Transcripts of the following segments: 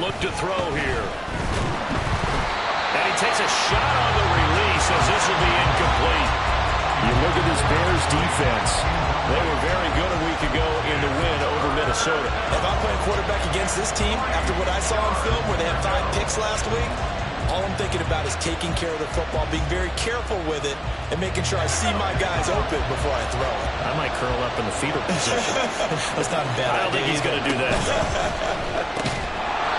look to throw here. And he takes a shot on the release as this will be incomplete. You look at this Bears defense. They were very good a week ago in the win over Minnesota. If I'm playing quarterback against this team, after what I saw on film where they had 5 picks last week, all I'm thinking about is taking care of the football, being very careful with it, and making sure I see my guys open before I throw it. I might curl up in the fetal position. That's not a bad idea. I don't think he's going to do that.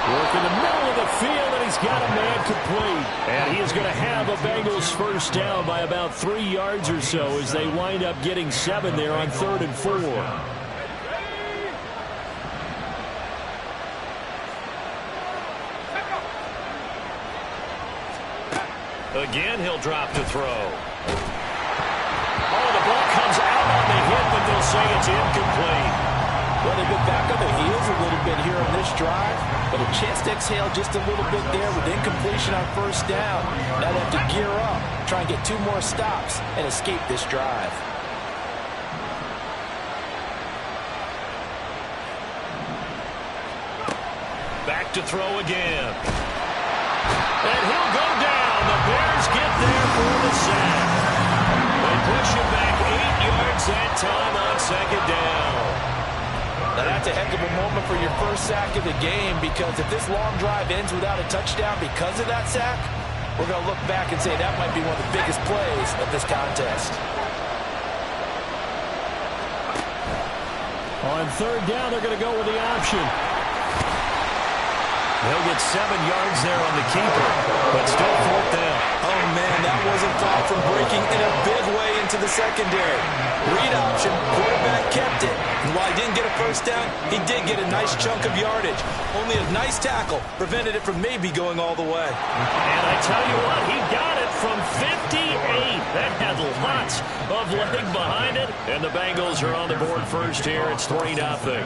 Work in the middle of the field, and he's got a man complete. And he is going to have a Bengals first down by about 3 yards or so as they wind up getting 7 there on 3rd and 4. Again, he'll drop to throw. Oh, the ball comes out on the hit, but they'll say it's incomplete. Well, they've been back on their heels a little bit here on this drive, but a chance to exhale just a little bit there with incompletion on first down. Now they have to gear up, try and get 2 more stops, and escape this drive. Back to throw again. And he'll go down. The Bears get there for the sack. They push him back 8 yards that time on 2nd down. Now that's a heck of a moment for your first sack of the game, because if this long drive ends without a touchdown because of that sack, we're going to look back and say that might be one of the biggest plays of this contest. On 3rd down, they're going to go with the option. He'll get 7 yards there on the keeper, but still 4th down. Oh, man, that wasn't far from breaking in a big way into the secondary. Read option, quarterback kept it. And while he didn't get a first down, he did get a nice chunk of yardage. Only a nice tackle prevented it from maybe going all the way. And I tell you what, he got it from 58. That had lots of leg behind it. And the Bengals are on the board first here. It's 3-0.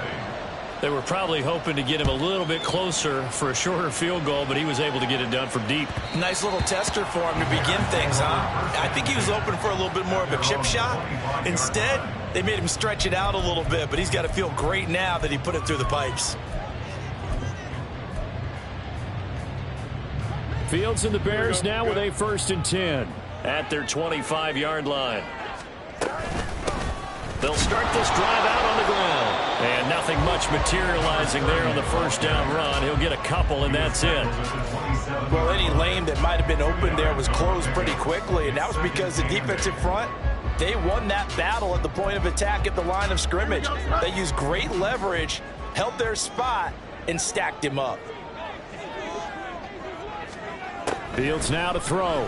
They were probably hoping to get him a little bit closer for a shorter field goal, but he was able to get it done from deep. Nice little tester for him to begin things, huh? I think he was hoping for a little bit more of a chip shot. Instead, they made him stretch it out a little bit, but he's got to feel great now that he put it through the pipes. Fields and the Bears now with a 1st and 10 at their 25-yard line. They'll start this drive out on the ground. And nothing much materializing there on the first down run. He'll get a couple, and that's it. Well, any lane that might have been open there was closed pretty quickly, and that was because the defensive front, they won that battle at the point of attack at the line of scrimmage. They used great leverage, held their spot, and stacked him up. Fields now to throw.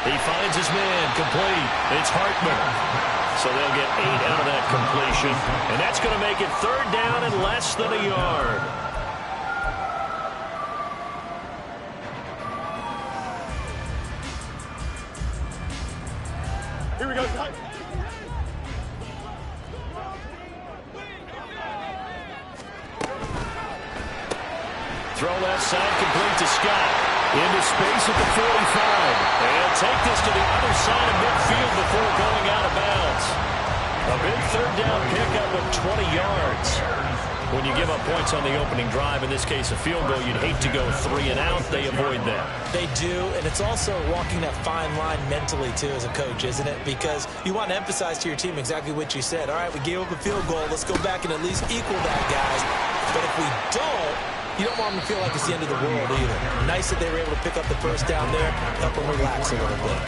He finds his man, complete. It's Hartman. So they'll get 8 out of that completion. And that's going to make it 3rd down and less than a yard. Here we go. Throw left side, complete to Scott. Into space at the 45. And take this to the other side of midfield before going out of bounds. A big 3rd down pickup of 20 yards. When you give up points on the opening drive, in this case a field goal, you'd hate to go 3 and out. They avoid that. They do, and it's also walking that fine line mentally, too, as a coach, isn't it? Because you want to emphasize to your team exactly what you said. All right, we gave up a field goal. Let's go back and at least equal that, guys. But if we don't, you don't want them to feel like it's the end of the world either. Nice that they were able to pick up the first down there, help them relax a little bit.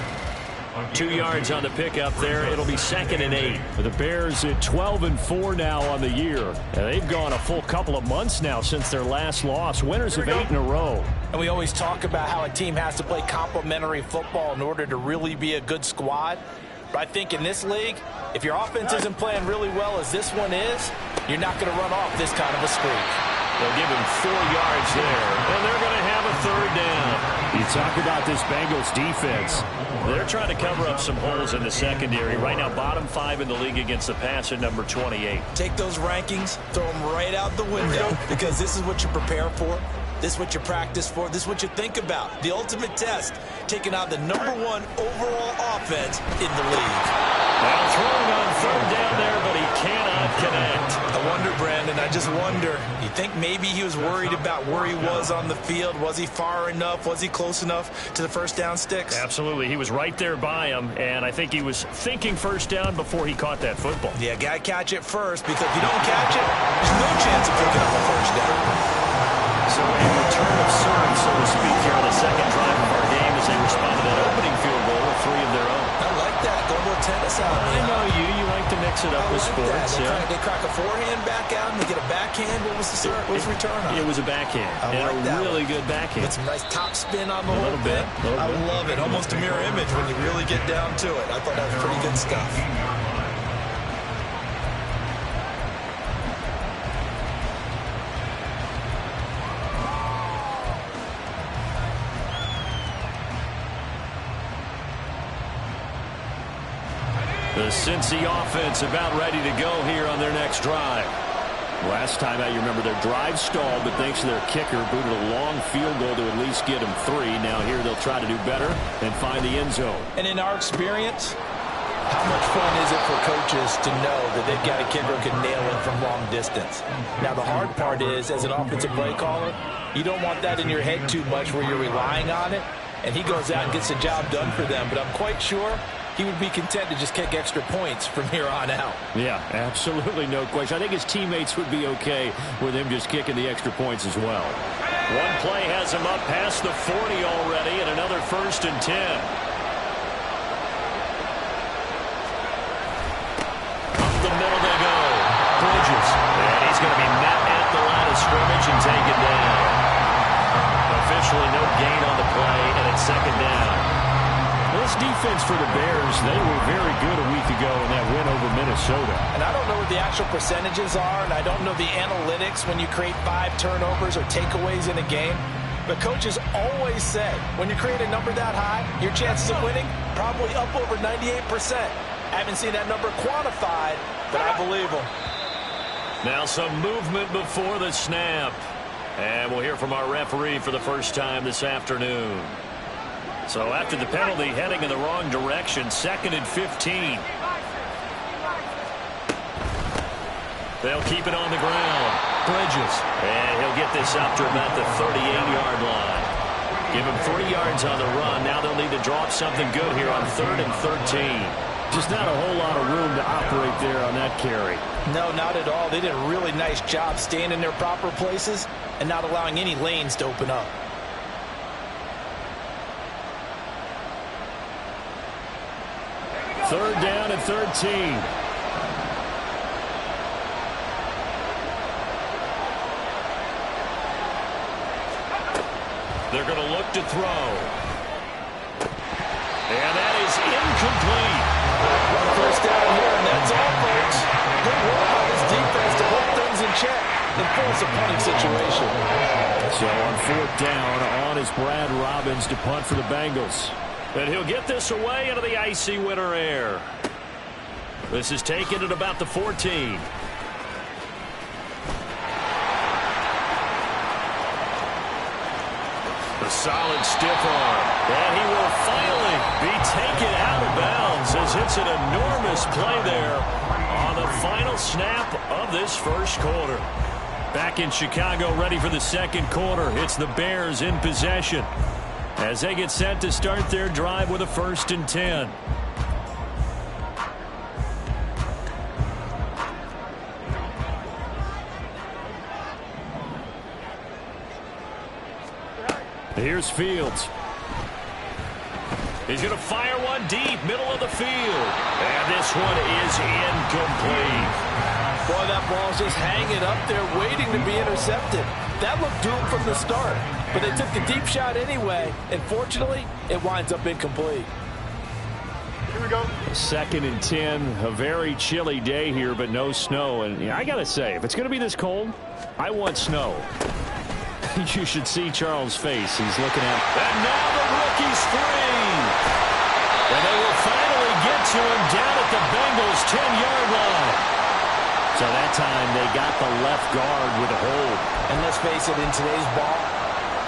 2 yards on the pickup there. It'll be 2nd and 8. The Bears at 12-4 now on the year. And they've gone a full couple of months now since their last loss. Winners of 8 in a row. And we always talk about how a team has to play complementary football in order to really be a good squad. But I think in this league, if your offense isn't playing really well as this one is, you're not going to run off this kind of a streak. They'll give him 4 yards there, and they're going to have a 3rd down. You talk about this Bengals defense. They're trying to cover up some holes in the secondary. Right now, bottom 5 in the league against the pass at number 28. Take those rankings, throw them right out the window, because this is what you prepare for. This is what you practice for. This is what you think about. The ultimate test, taking on the #1 overall offense in the league. Now throwing on third down there, but he cannot connect. I wonder, Brandon, I just wonder. You think maybe he was worried about where he was on the field? Was he far enough? Was he close enough to the first down sticks? Absolutely. He was right there by him, and I think he was thinking first down before he caught that football. Yeah, got to catch it first, because if you don't catch it, there's no chance of picking up a first down. So a return of serve, so to speak, here on the second drive of our game as they respond to that opening field goal with 3 of their own. I like that. Go to a tennis out. I know you. You like to mix it up with sports. They crack a forehand back out and they get a backhand. What was the return on? It was a backhand. I like that really good backhand. Get some nice top spin on the whole thing. I love it. Almost a mirror image when you really get down to it. I thought that was pretty good stuff. The Cincy offense about ready to go here on their next drive. Last time out, you remember their drive stalled, but thanks to their kicker, booted a long field goal to at least get them 3. Now here they'll try to do better and find the end zone. And in our experience, how much fun is it for coaches to know that they've got a kicker who can nail it from long distance? Now the hard part is, as an offensive play caller, you don't want that in your head too much where you're relying on it, and he goes out and gets the job done for them. But I'm quite sure he would be content to just kick extra points from here on out. Yeah, absolutely no question. I think his teammates would be okay with him just kicking the extra points as well. One play has him up past the 40 already, and another 1st and 10. Up the middle they go. Bridges. And he's going to be met at the line of scrimmage and taken down. Officially no gain on the play, and it's 2nd down. This defense for the Bears, they were very good a week ago in that win over Minnesota. And I don't know what the actual percentages are, and I don't know the analytics when you create 5 turnovers or takeaways in a game. But coaches always say, when you create a number that high, your chances of winning probably up over 98%. I haven't seen that number quantified, but I believe them. Now some movement before the snap. And we'll hear from our referee for the first time this afternoon. So after the penalty, heading in the wrong direction, 2nd and 15. They'll keep it on the ground. Bridges. And he'll get this up to about the 38-yard line. Give him 3 yards on the run. Now they'll need to draw up something good here on 3rd and 13. Just not a whole lot of room to operate there on that carry. No, not at all. They did a really nice job staying in their proper places and not allowing any lanes to open up. Third down and 13. They're going to look to throw. And that is incomplete. One first down here, and that's all, folks. Good work by this defense to hold things in check and force a punting situation. So on 4th down, on is Brad Robbins to punt for the Bengals. And he'll get this away into the icy winter air. This is taken at about the 14. A solid stiff arm. And he will finally be taken out of bounds as it's an enormous play there on the final snap of this first quarter. Back in Chicago, ready for the second quarter. It's the Bears in possession as they get set to start their drive with a 1st and 10. Here's Fields. He's going to fire one deep, middle of the field. And this one is incomplete. Boy, that ball's just hanging up there waiting to be intercepted. That looked doomed from the start, but they took the deep shot anyway, and fortunately, it winds up incomplete. Here we go. 2nd and 10, a very chilly day here, but no snow. And I got to say, if it's going to be this cold, I want snow. You should see Charles' face. He's looking at. And now the rookie's free. And they will finally get to him down at the Bengals' 10-yard line. So that time they got the left guard with a hold. And let's face it, in today's ball,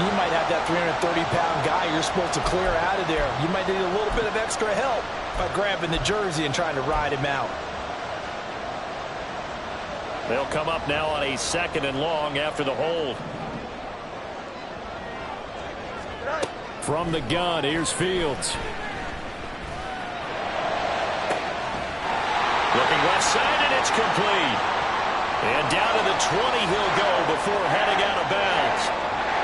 You might have that 330-pound guy you're supposed to clear out of there. You might need a little bit of extra help by grabbing the jersey and trying to ride him out. They'll come up now on a 2nd and long after the hold. From the gun, here's Fields. Looking left side, and it's complete. And down to the 20 he'll go before heading out of bounds.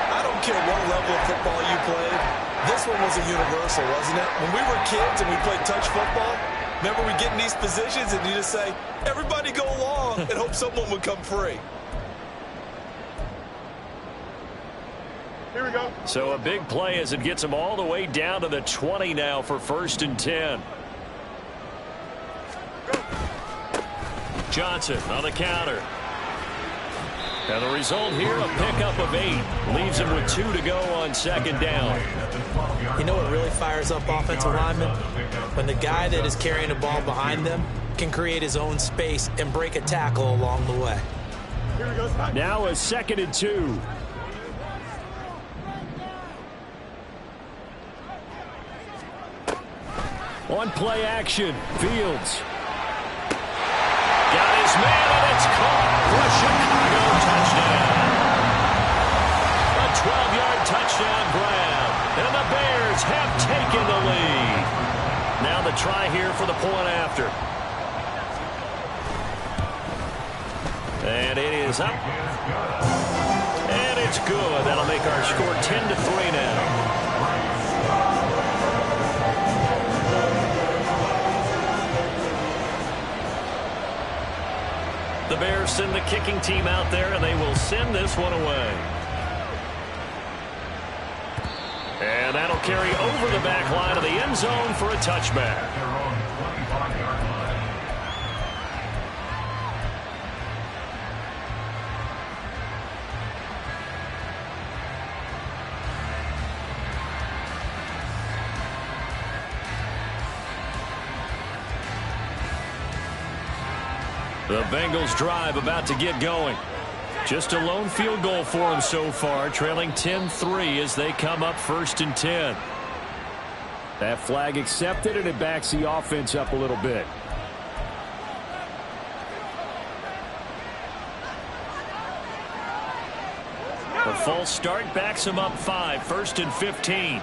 I don't care what level of football you played. This one was a universal, wasn't it? When we were kids and we played touch football, remember we get in these positions and you just say, everybody go long, and hope someone would come free. Here we go. So a big play as it gets them all the way down to the 20 now for 1st and 10. Johnson on the counter. And the result here, a pickup of 8. Leaves him with 2 to go on 2nd down. You know what really fires up offensive linemen? When the guy that is carrying the ball behind them can create his own space and break a tackle along the way. Now a 2nd and 2. On play action, Fields. Got his man, and it's caught for a Chicago touchdown. A 12-yard touchdown grab, and the Bears have taken the lead. Now the try here for the point after. And it is up. And it's good. That'll make our score 10-3 now. The Bears send the kicking team out there, and they will send this one away. And that'll carry over the back line of the end zone for a touchback. The Bengals drive about to get going. Just a lone field goal for them so far, trailing 10-3 as they come up 1st and 10. That flag accepted, and it backs the offense up a little bit. The false start backs him up 5, 1st and 15.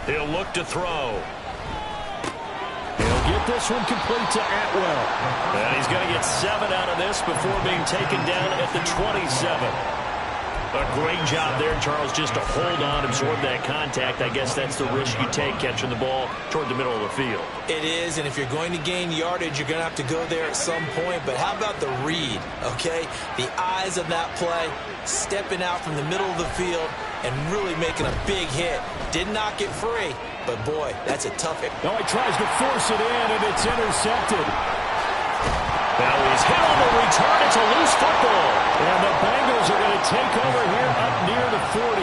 He'll look to throw. Get this one complete to Atwell. And he's going to get 7 out of this before being taken down at the 27. A great job there, Charles, just to hold on, absorb that contact. I guess that's the risk you take catching the ball toward the middle of the field. It is, and if you're going to gain yardage, you're going to have to go there at some point. But how about the read, okay? The eyes of that play, stepping out from the middle of the field and really making a big hit. Did not get free. But, boy, that's a tough hit. No, he tries to force it in, and it's intercepted. Now he's hit on the return. It's a loose football. And the Bengals are going to take over here up near the 40.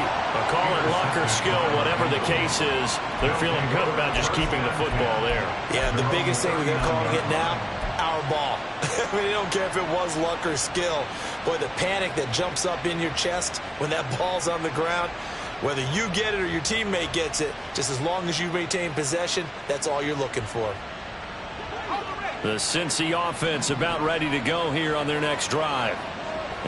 Call it luck or skill, whatever the case is. They're feeling good about just keeping the football there. Yeah, the biggest thing they're calling it now, our ball. I mean, they don't care if it was luck or skill. Boy, the panic that jumps up in your chest when that ball's on the ground, whether you get it or your teammate gets it, just as long as you retain possession, that's all you're looking for. The Cincy offense about ready to go here on their next drive.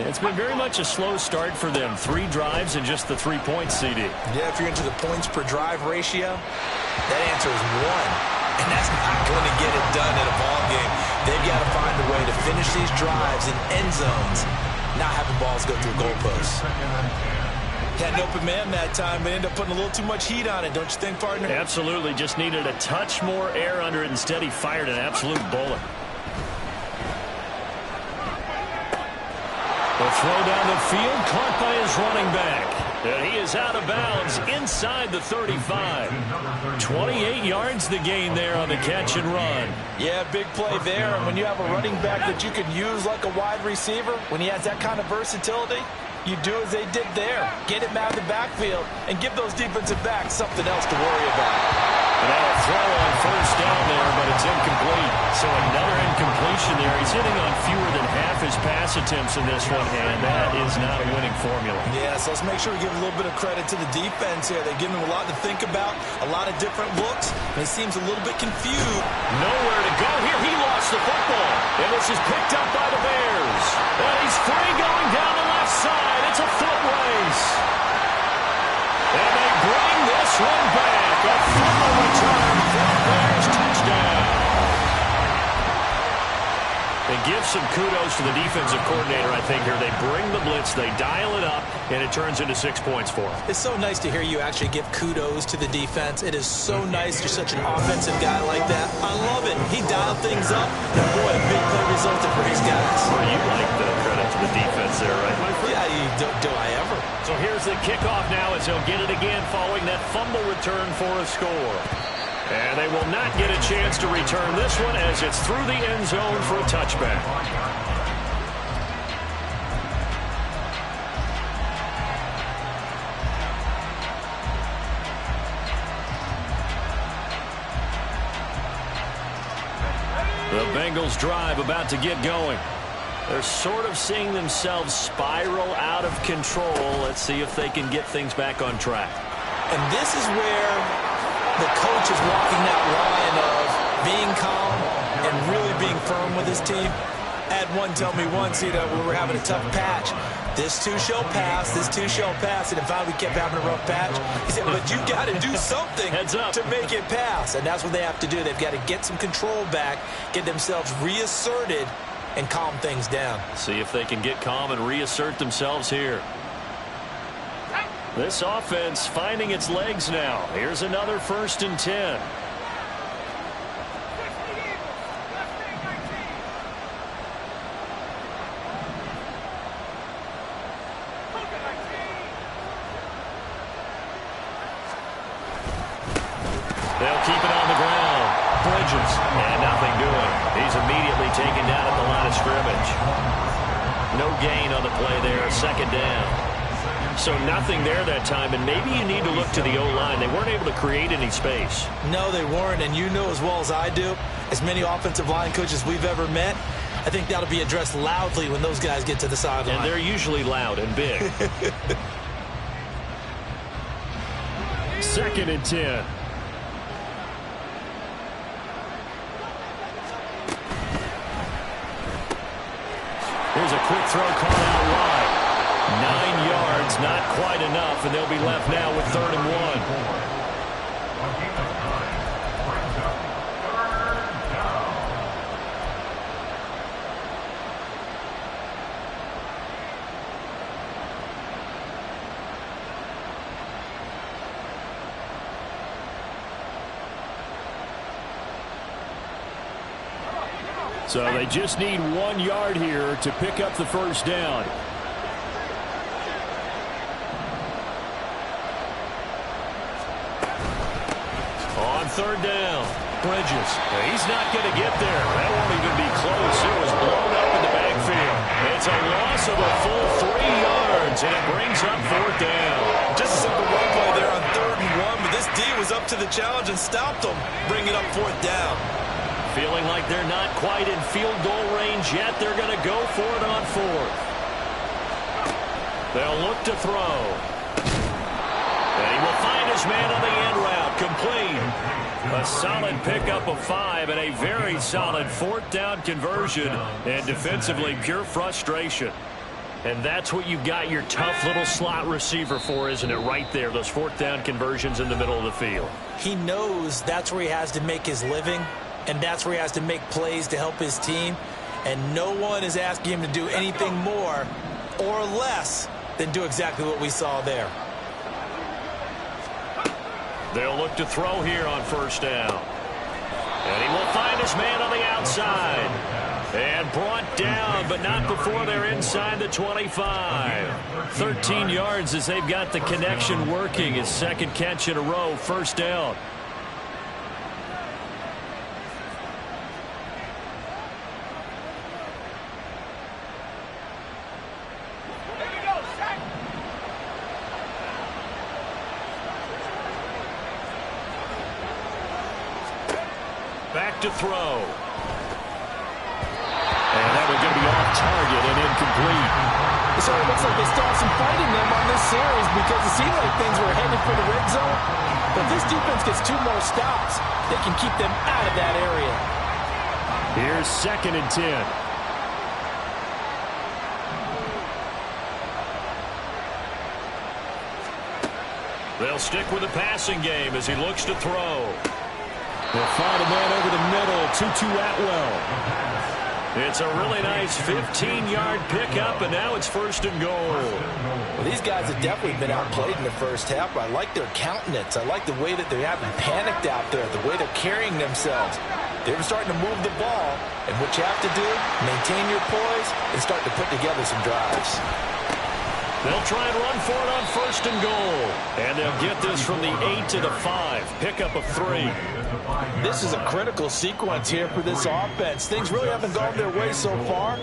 It's been very much a slow start for them. 3 drives and just the 3 points, CD. Yeah, if you're into the points per drive ratio, that answer is 1. And that's not going to get it done in a ball game. They've got to find a way to finish these drives in end zones, not having balls go through goalposts. Had an open man that time, but ended up putting a little too much heat on it, don't you think, partner? Absolutely. Just needed a touch more air under it. Instead, he fired an absolute bullet. The throw down the field, caught by his running back. And he is out of bounds inside the 35. 28 yards the gain there on the catch and run. Yeah, big play there. And when you have a running back that you can use like a wide receiver, when he has that kind of versatility, you do as they did there. Get him out of the backfield and give those defensive backs something else to worry about. And now a throw on first down there, but it's incomplete. So another incompletion there. He's hitting on fewer than half his pass attempts in this one, and that is not a winning formula. Yeah, so let's make sure we give a little bit of credit to the defense here. They're giving him a lot to think about, a lot of different looks, and he seems a little bit confused. Nowhere to go here. He lost the football, and this is picked up by the Bears. And he's free going down the left side. It's a foot race. And they bring this one back. A fumble return for the Bears. Touchdown. And give some kudos to the defensive coordinator, I think, here. They bring the blitz, they dial it up, and it turns into 6 points for them. It's so nice to hear you actually give kudos to the defense. It is so nice. You're such an offensive guy like that. I love it. He dialed things up, and boy, a big play resulted for his guys. Well, you like the credit to the defense there, right, my friend? Yeah, do I ever? So here's the kickoff now as he'll get it again following that fumble return for a score. And they will not get a chance to return this one as it's through the end zone for a touchback. The Bengals drive about to get going. They're sort of seeing themselves spiral out of control. Let's see if they can get things back on track. And this is where the coach is walking that line of being calm and really being firm with his team. I had one tell me once, we were having a tough patch. This too shall pass, this too shall pass. And if we kept having a rough patch, he said, but you got to do something to make it pass. And that's what they have to do. They've got to get some control back, get themselves reasserted, and calm things down. See if they can get calm and reassert themselves here. This offense finding its legs now. Here's another 1st and 10. They'll keep it on the ground. Bridges. And nothing doing. He's immediately taken down at the line of scrimmage. No gain on the play there. 2nd down. So nothing there that time, and maybe you need to look to the O-line. They weren't able to create any space. No, they weren't, and you know as well as I do, as many offensive line coaches we've ever met, I think that'll be addressed loudly when those guys get to the sideline. And they're usually loud and big. 2nd and 10. Here's a quick throw called out wide. 9 yards, not quite enough, and they'll be left now with 3rd and 1. So they just need 1 yard here to pick up the 1st down. On 3rd down, Bridges. He's not going to get there. That won't even be close. It was blown up in the backfield. It's a loss of a full 3 yards, and it brings up 4th down. Just a simple run play there on 3rd and 1, but this D was up to the challenge and stopped them, bringing up 4th down. Feeling like they're not quite in field goal range yet. They're going to go for it on 4th. They'll look to throw. And he will find his man on the end route. Complete. A solid pickup of 5 and a very solid 4th down conversion. And defensively, pure frustration. And that's what you've got your tough little slot receiver for, isn't it? Right there, those 4th down conversions in the middle of the field. He knows that's where he has to make his living. And that's where he has to make plays to help his team. And no one is asking him to do anything more or less than do exactly what we saw there. They'll look to throw here on 1st down. And he will find his man on the outside. And brought down, but not before they're inside the 25. 13 yards as they've got the connection working. His 2nd catch in a row, 1st down. Back to throw. And that was going to be off target and incomplete. So it looks like they still have some fight in them on this series because it seemed like things were headed for the red zone. But if this defense gets 2 more stops, they can keep them out of that area. Here's 2nd and 10. They'll stick with the passing game as he looks to throw. They'll find a man over the middle. Tutu Atwell. It's a really nice 15-yard pickup, and now it's 1st and goal. Well, these guys have definitely been outplayed in the first half. I like their countenance. I like the way that they haven't panicked out there, the way they're carrying themselves. They're starting to move the ball, and what you have to do, maintain your poise and start to put together some drives. They'll try and run for it on 1st and goal. And they'll get this from the 8 to the 5. Pickup of 3. This is a critical sequence here for this offense. Things really haven't gone their way so far.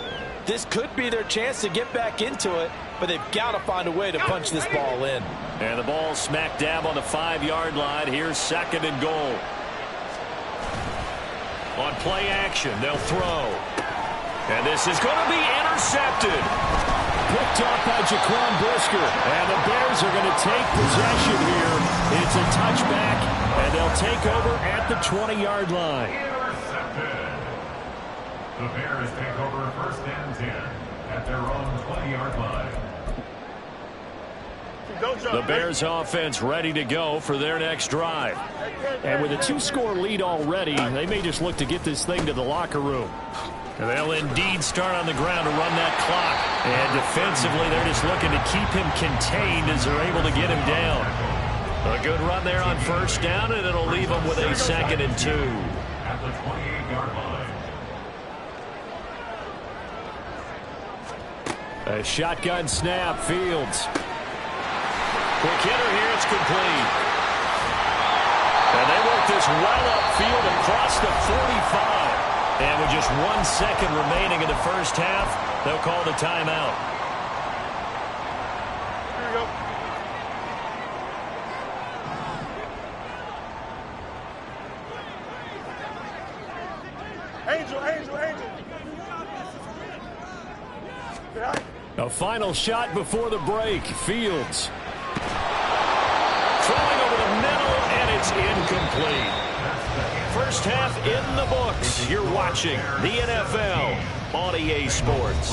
This could be their chance to get back into it, but they've got to find a way to punch this ball in. And the ball smack dab on the 5-yard line. Here's 2nd and goal. On play action, they'll throw. And this is going to be intercepted. Picked off by Jaquan Brisker. And the Bears are going to take possession here. It's a touchback, and they'll take over at the 20-yard line. Intercepted. The Bears take over 1st and 10 at their own 20-yard line. The Bears offense ready to go for their next drive. And with a 2-score lead already, they may just look to get this thing to the locker room. And they'll indeed start on the ground to run that clock. And defensively, they're just looking to keep him contained as they're able to get him down. A good run there on 1st down, and it'll leave them with a 2nd and 2. At the 28-yard line. A shotgun snap, Fields. Quick hitter here, it's complete. And they work this well upfield across the 45. And with just 1 second remaining in the first half, they'll call the timeout. Here you go. Angel. A final shot before the break. Fields. Throwing over the middle, and it's incomplete. First half in the books. You're watching the NFL on EA Sports.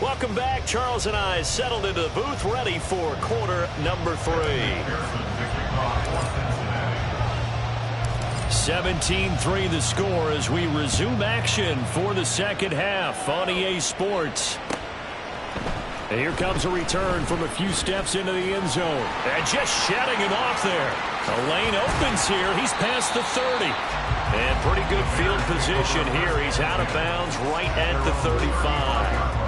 Welcome back. Charles and I settled into the booth, ready for quarter number 3. 17-3 the score as we resume action for the second half on EA Sports. And here comes a return from a few steps into the end zone. And just shedding it off there. The lane opens here. He's past the 30. And pretty good field position here. He's out of bounds right at the 35.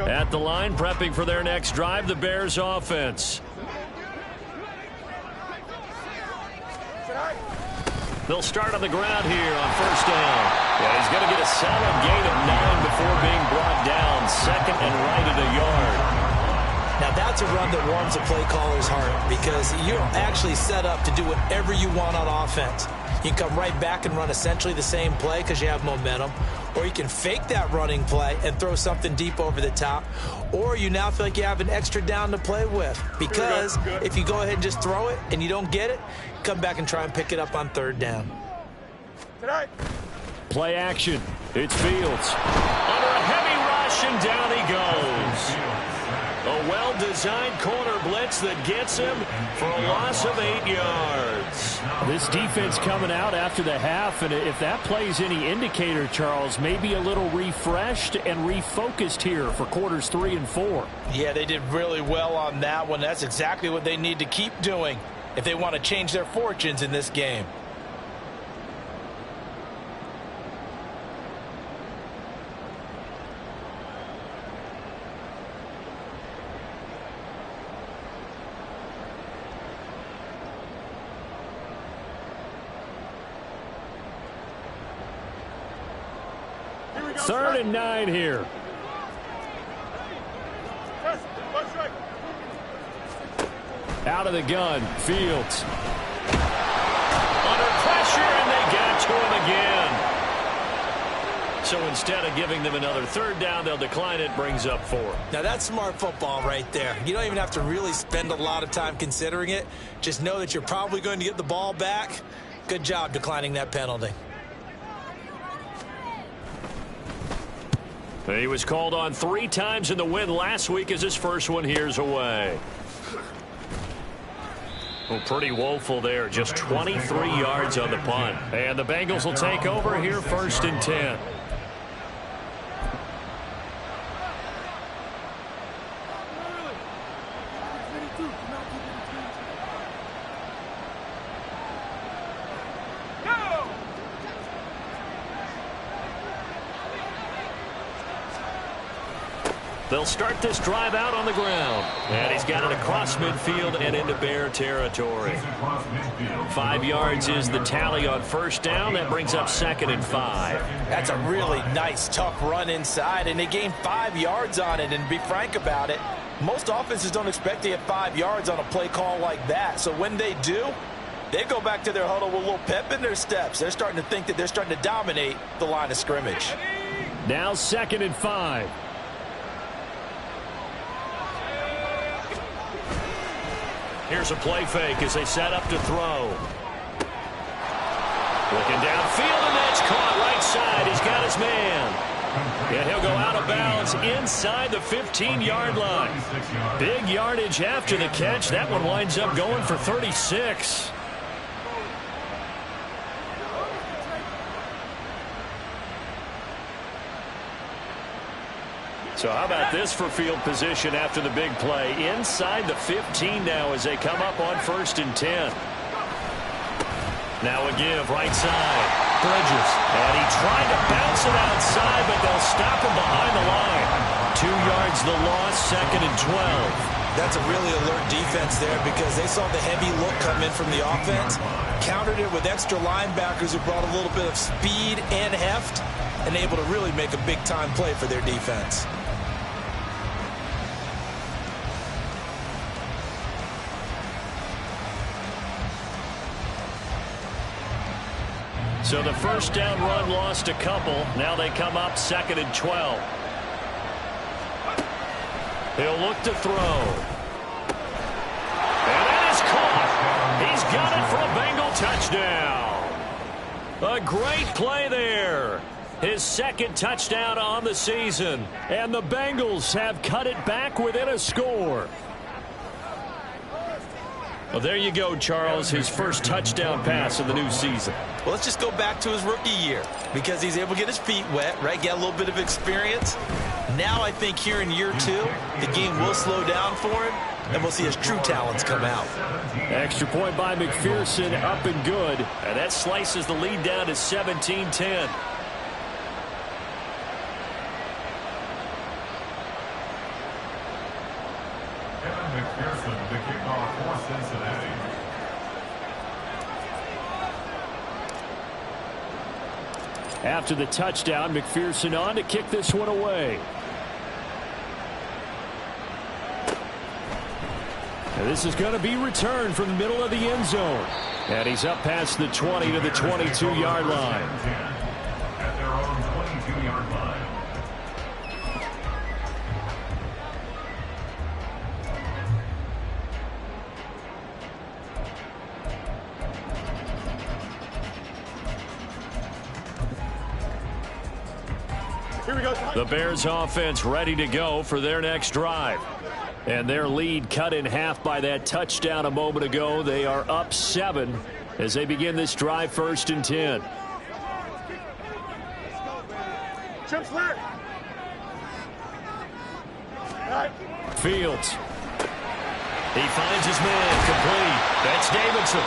At the line, prepping for their next drive, the Bears offense. They'll start on the ground here on 1st down. Yeah, he's going to get a solid gain of 9 before being brought down. 2nd and right at a yard. Now that's a run that warms a play caller's heart because you're actually set up to do whatever you want on offense. You can come right back and run essentially the same play because you have momentum. Or you can fake that running play and throw something deep over the top. Or you now feel like you have an extra down to play with. Because if you go ahead and just throw it and you don't get it, come back and try and pick it up on 3rd down. Play action. It's Fields. Under a heavy rush, and down he goes. A well-designed corner blitz that gets him for a loss of 8 yards. This defense coming out after the half, and if that plays any indicator, Charles, maybe a little refreshed and refocused here for quarters 3 and 4. Yeah, they did really well on that one. That's exactly what they need to keep doing if they want to change their fortunes in this game. 3rd and 9 here. Out of the gun, Fields. Under pressure, and they got to him again. So instead of giving them another 3rd down, they'll decline it, brings up 4. Now that's smart football right there. You don't even have to really spend a lot of time considering it. Just know that you're probably going to get the ball back. Good job declining that penalty. He was called on 3 times in the win last week as his first one here's away. Well, pretty woeful there. Just 23 yards on the punt. And the Bengals will take over here 1st and 10. They'll start this drive out on the ground. And he's got it across midfield and into Bear territory. 5 yards is the tally on 1st down. That brings up 2nd and 5. That's a really nice, tough run inside, and they gained 5 yards on it. And to be frank about it, most offenses don't expect to get 5 yards on a play call like that. So when they do, they go back to their huddle with a little pep in their steps. They're starting to think that they're starting to dominate the line of scrimmage. Now 2nd and 5. Here's a play fake as they set up to throw. Looking downfield, and that's caught right side. He's got his man. And he'll go out of bounds inside the 15-yard line. Big yardage after the catch. That one winds up going for 36. So how about this for field position after the big play? Inside the 15 now as they come up on 1st and 10. Now a give right side. Bridges. And he tried to bounce it outside, but they'll stop him behind the line. 2 yards the loss, 2nd and 12. That's a really alert defense there because they saw the heavy look come in from the offense, countered it with extra linebackers who brought a little bit of speed and heft, and able to really make a big-time play for their defense. So the 1st down run lost a couple. Now they come up 2nd and 12. He'll look to throw. And that is caught. He's got it for a Bengal touchdown. A great play there. His 2nd touchdown on the season. And the Bengals have cut it back within a score. Well, there you go, Charles, his 1st touchdown pass of the new season. Well, let's just go back to his rookie year because he's able to get his feet wet, right, get a little bit of experience. Now I think here in year 2, the game will slow down for him, and we'll see his true talents come out. Extra point by McPherson, up and good. And that slices the lead down to 17-10. McPherson, the kickoff for Cincinnati. After the touchdown, McPherson on to kick this one away. And this is going to be returned from the middle of the end zone. And he's up past the 20 to the 22-yard line. At their own 22-yard line. The Bears offense ready to go for their next drive. And their lead cut in half by that touchdown a moment ago. They are up 7 as they begin this drive 1st and 10. Fields. He finds his man complete. That's Davidson.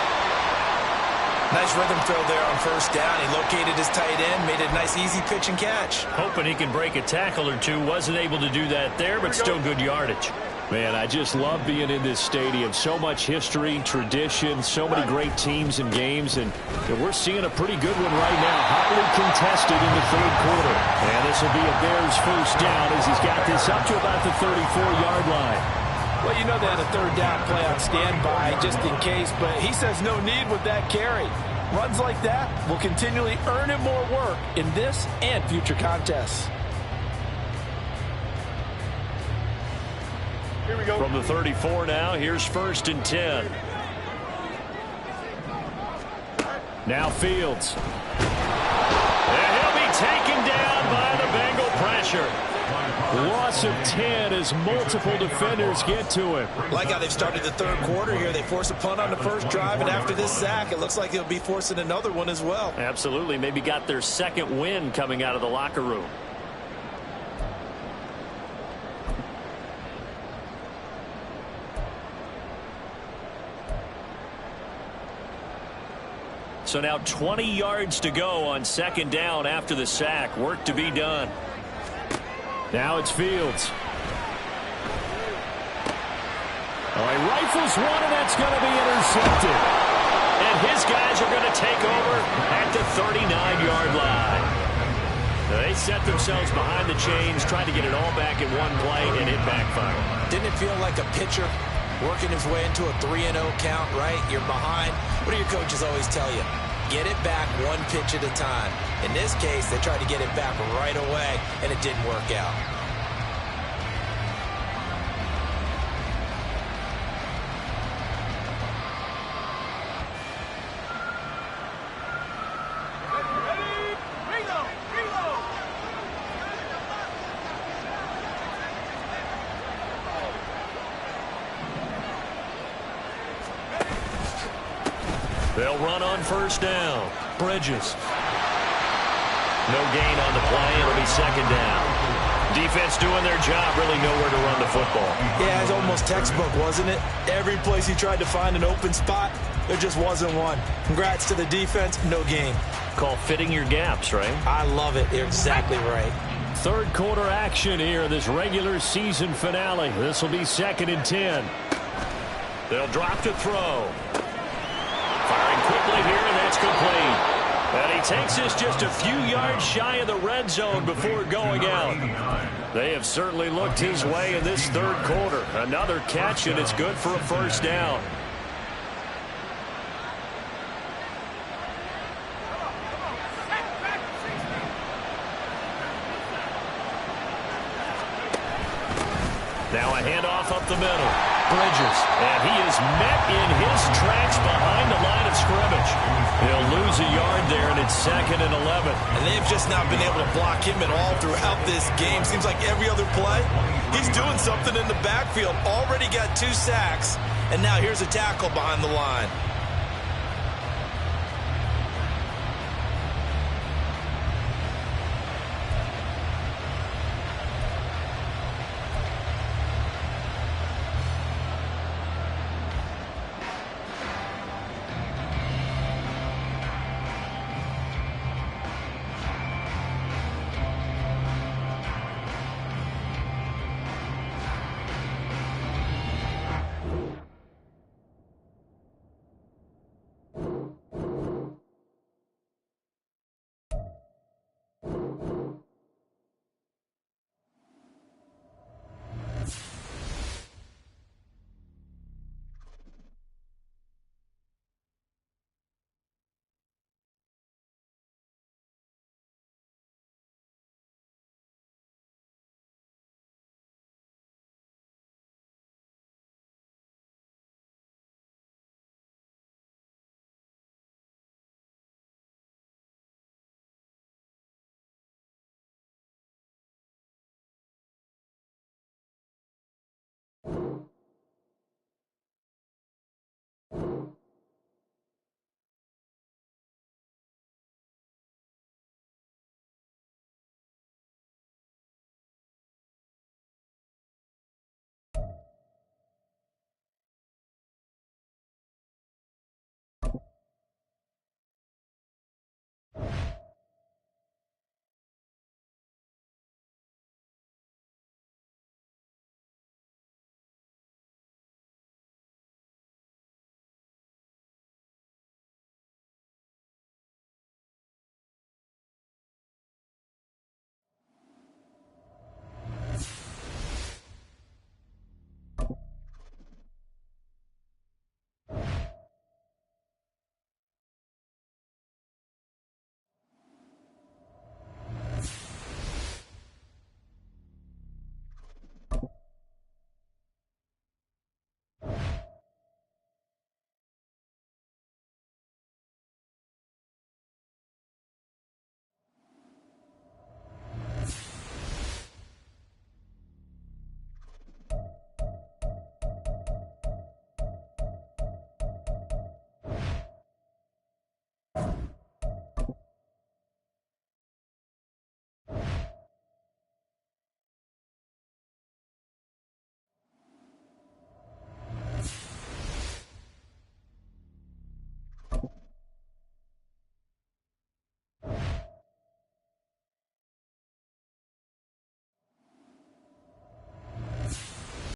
Nice rhythm throw there on 1st down. He located his tight end, made it a nice easy pitch and catch. Hoping he can break a tackle or two. Wasn't able to do that there, but still good yardage. Man, I just love being in this stadium. So much history, tradition, so many great teams and games, and we're seeing a pretty good one right now. Hotly contested in the third quarter. And this will be a Bears first down as he's got this up to about the 34-yard line. Well, you know they had a third down play on standby just in case, but he says no need with that carry. Runs like that will continually earn him more work in this and future contests. Here we go. From the 34 now, here's 1st and 10. Now Fields. And he'll be taken down by the Bengal pressure. Loss of 10 as multiple defenders get to him. Like how they've started the third quarter here. They force a punt on the first drive, and after this sack, it looks like they'll be forcing another one as well. Absolutely. Maybe got their second win coming out of the locker room. So now 20 yards to go on 2nd down after the sack. Work to be done. Now it's Fields. Oh, he rifles one, and that's going to be intercepted. And his guys are going to take over at the 39-yard line. They set themselves behind the chains, trying to get it all back in one play, and it backfired. Didn't it feel like a pitcher working his way into a 3-0 count, right? You're behind. What do your coaches always tell you? Get it back one pitch at a time. In this case, they tried to get it back right away, and it didn't work out. They'll run on 1st down. Bridges. No gain on the play. It'll be 2nd down. Defense doing their job. Really nowhere to run the football. Yeah, it's almost textbook, wasn't it? Every place he tried to find an open spot, there just wasn't one. Congrats to the defense. No gain. Call fitting your gaps, right? I love it. You're exactly right. Third quarter action here, this regular season finale. This will be 2nd and 10. They'll drop to throw. Firing quickly here, and that's complete. And he takes this just a few yards shy of the red zone before going out. They have certainly looked his way in this third quarter. Another catch, and it's good for a 1st down. Now a handoff up the middle. Bridges. And he is met in his tracks behind the line of scrimmage. He'll lose a yard there, and it's 2nd and 11. And they've just not been able to block him at all throughout this game. Seems like every other play, he's doing something in the backfield. Already got 2 sacks, and now here's a tackle behind the line.